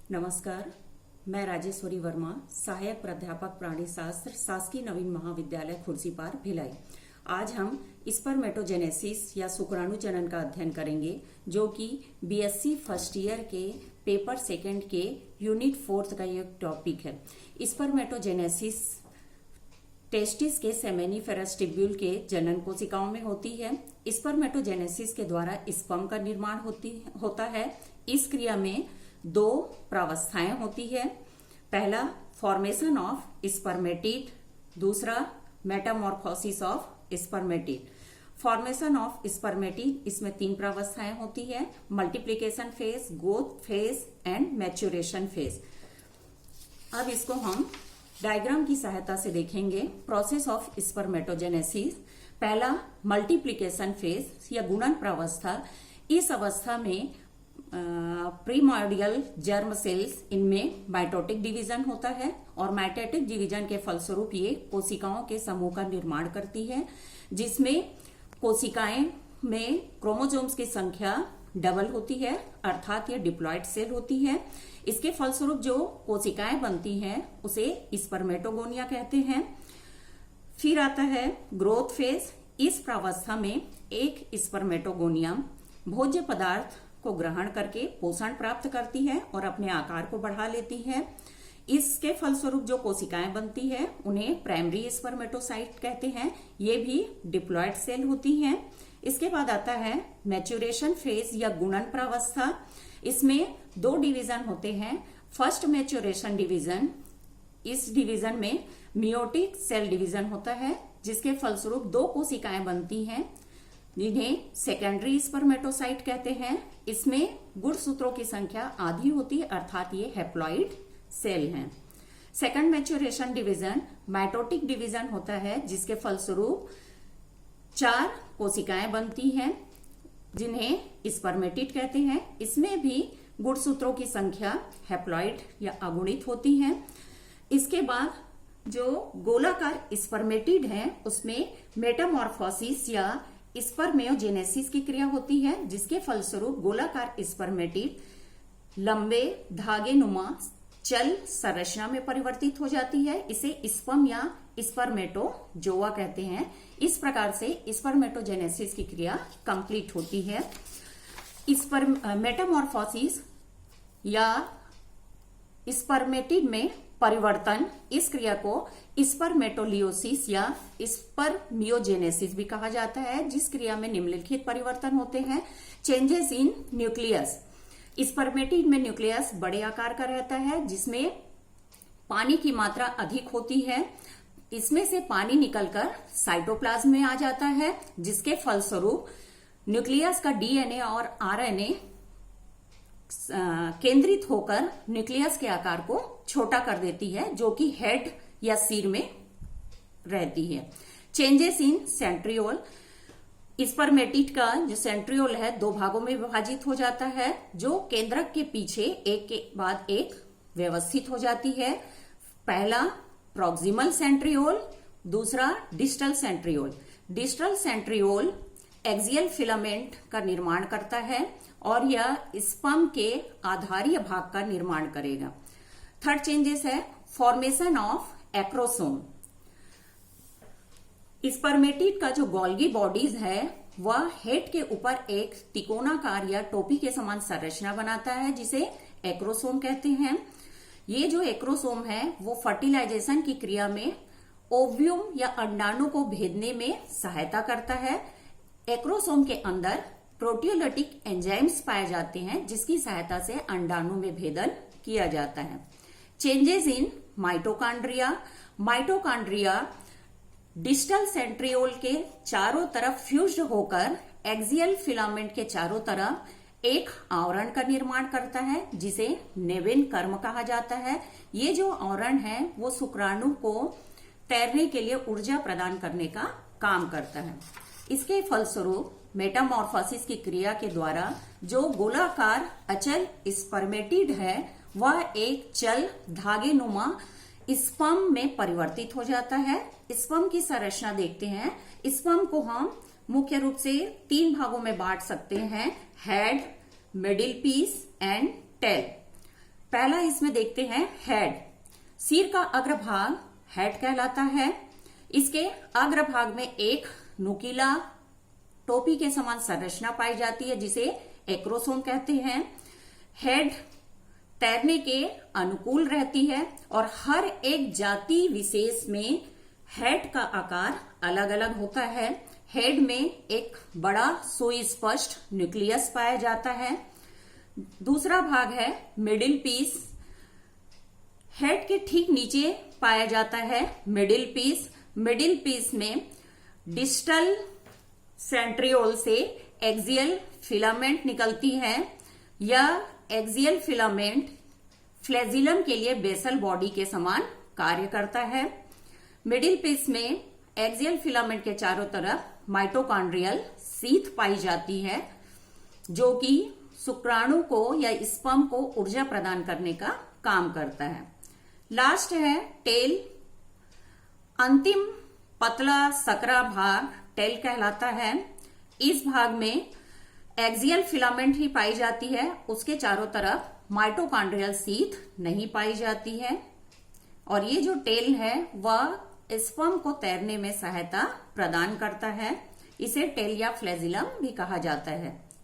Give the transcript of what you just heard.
नमस्कार, मैं राजेश्वरी वर्मा, सहायक प्राध्यापक प्राणी शास्त्र, शासकीय नवीन महाविद्यालय खुर्सीपार भिलाई। आज हम स्पर्मेटोजेनेसिस या शुक्राणु जनन का अध्ययन करेंगे, जो कि बीएससी फर्स्ट ईयर के पेपर सेकंड के यूनिट 4 का एक टॉपिक है। स्पर्मेटोजेनेसिस टेस्टिस के सेमेनिफेरस टिब्यूल के जनन कोशिकाओं में होती है। स्पर्मेटोजेनेसिस के द्वारा स्पर्म का निर्माण होता है। इस क्रिया में दो प्रावस्थाएं होती है। पहला फॉर्मेशन ऑफ स्पर्मेटिड, दूसरा Metamorphosis of spermatid. Formation of spermatid, इसमें तीन प्रावस्थाएं होती है: multiplication phase, growth phase and maturation phase. अब इसको हम डायग्राम की सहायता से देखेंगे। Process of spermatogenesis. पहला मल्टीप्लिकेशन फेज या गुणन प्रावस्था। इस अवस्था में प्रीमोर्डियल जर्म सेल्स, इनमें माइटोटिक डिवीजन होता है और माइटोटिक डिवीजन के फलस्वरूप ये कोशिकाओं के समूह का निर्माण करती है, जिसमें कोशिकाएं में क्रोमोसोम्स की संख्या डबल होती है, अर्थात ये डिप्लॉयड सेल होती है। इसके फलस्वरूप जो कोशिकाएं बनती हैं उसे स्पर्मेटोगोनिया कहते हैं। फिर आता है ग्रोथ फेज। इस प्रावस्था में एक स्पर्मेटोगोनिया भोज्य पदार्थ को ग्रहण करके पोषण प्राप्त करती है और अपने आकार को बढ़ा लेती है। इसके फलस्वरूप जो कोशिकाएं बनती है उन्हें प्राइमरी स्पर्मेटोसाइट कहते हैं। ये भी डिप्लॉयड सेल होती हैं। इसके बाद आता है मैच्योरेशन फेज या गुणन प्रावस्था। इसमें दो डिवीजन होते हैं। फर्स्ट मैच्योरेशन डिवीजन, इस डिवीजन में मियोटिक सेल डिवीजन होता है, जिसके फलस्वरूप दो कोशिकाएं बनती हैं, जिन्हें सेकेंडरी स्पर्मेटोसाइट कहते हैं। इसमें गुणसूत्रों की संख्या आधी होती है, अर्थात ये हैप्लॉइड सेल हैं। Second maturation division mitotic division होता है, जिसके फलस्वरूप 4 कोशिकाएं बनती हैं, जिन्हें स्पर्मेटिड कहते हैं। इसमें भी गुणसूत्रों की संख्या हैप्लॉइड या अगुणित होती है। इसके बाद जो गोलाकार स्पर्मेटिड है उसमें मेटामॉर्फोसिस या स्पर्मेयोजेनेसिस की क्रिया होती है, जिसके फलस्वरूप गोलाकार स्पर्मेटिड लंबे धागे नुमा चल संरचना में परिवर्तित हो जाती है। इसे स्पर्म या स्पर्मेटोजोआ कहते हैं। इस प्रकार से स्पर्मेटोजेनेसिस की क्रिया कंप्लीट होती है। मेटामॉर्फोसिस या स्पर्मेटिड में परिवर्तन, इस क्रिया को स्पर्मेटोलियोसिस या स्पर्मियोजेनेसिस भी कहा जाता है, जिस क्रिया में निम्नलिखित परिवर्तन होते हैं। Changes in nucleus. स्पर्मेटिड में न्यूक्लियस बड़े आकार का रहता है, जिसमें पानी की मात्रा अधिक होती है। इसमें से पानी निकलकर साइटोप्लाज्म में आ जाता है, जिसके फलस्वरूप न्यूक्लियस का डीएनए और आरएनए केंद्रित होकर न्यूक्लियस के आकार को छोटा कर देती है, जो कि हेड या सिर में रहती है। Changes in centriole. स्पर्मेटिड का जो सेंट्रियोल है 2 भागों में विभाजित हो जाता है, जो केंद्रक के पीछे एक के बाद एक व्यवस्थित हो जाती है। पहला प्रॉक्सिमल सेंट्रियोल, दूसरा distal centriole. Distal centriole axial filament का निर्माण करता है और यह स्पर्म के आधारीय भाग का निर्माण करेगा। थर्ड चेंजेस है फॉर्मेशन ऑफ एक्रोसोम। स्पर्मेटिड का जो गोल्गी बॉडीज है वह हेड के ऊपर एक तिकोनाकार या टोपी के समान संरचना बनाता है, जिसे एक्रोसोम कहते हैं। ये जो एक्रोसोम है वो फर्टिलाइजेशन की क्रिया में ओव्यूम या अंडाणु को भेदने में सहायता करता है। एक्रोसोम के अंदर प्रोटियोलिटिक एंजाइम्स पाए जाते हैं, जिसकी सहायता से अंडाणु में भेदन किया जाता है। Changes in mitochondria. Mitochondria distal centriole के चारों तरफ फ्यूज्ड होकर एक्सियल फिलामेंट के चारों तरफ एक आवरण का निर्माण करता है, जिसे नेवेन कर्म कहा जाता है। ये जो आवरण है वो शुक्राणु को तैरने के लिए ऊर्जा प्रदान करने का काम करता है। इसके फलस्वरूप मेटामॉर्फोसिस की क्रिया के द्वारा जो गोलाकार अचल स्पर्मेटिड है वह एक चल धागे नुमा स्पर्म में परिवर्तित हो जाता है। स्पर्म की संरचना देखते हैं। स्पर्म को हम मुख्य रूप से 3 भागों में बांट सकते हैं: head, middle piece and tail. पहला इसमें देखते हैं हेड। सिर का अग्रभाग हेड कहलाता है। इसके अग्रभाग में एक नुकीला टोपी के समान संरचना पाई जाती है जिसे एक्रोसोम कहते हैं। हेड तैरने के अनुकूल रहती है और हर एक जाति विशेष में हेड का आकार अलग अलग होता है। हेड में एक बड़ा सुस्पष्ट न्यूक्लियस पाया जाता है। दूसरा भाग है मिडिल पीस। हेड के ठीक नीचे पाया जाता है मिडिल पीस। मिडिल पीस में डिस्टल सेंट्रियोल से एक्सियल फिलामेंट निकलती है। यह एक्सियल फिलामेंट फ्लैजिलम के लिए बेसल बॉडी के समान कार्य करता है। मिडिल पीस में एक्सियल फिलामेंट के चारों तरफ माइटोकॉन्ड्रियल सीथ पाई जाती है जो कि शुक्राणु को या स्पर्म को ऊर्जा प्रदान करने का काम करता है। लास्ट है टेल। अंतिम पतला सकरा भाग टेल कहलाता है। इस भाग में एक्सियल फिलामेंट ही पाई जाती है। उसके चारों तरफ माइटोकॉन्ड्रियल सीथ नहीं पाई जाती है और ये जो टेल है वह स्पर्म को तैरने में सहायता प्रदान करता है। इसे टेल या फ्लैजिलम भी कहा जाता है।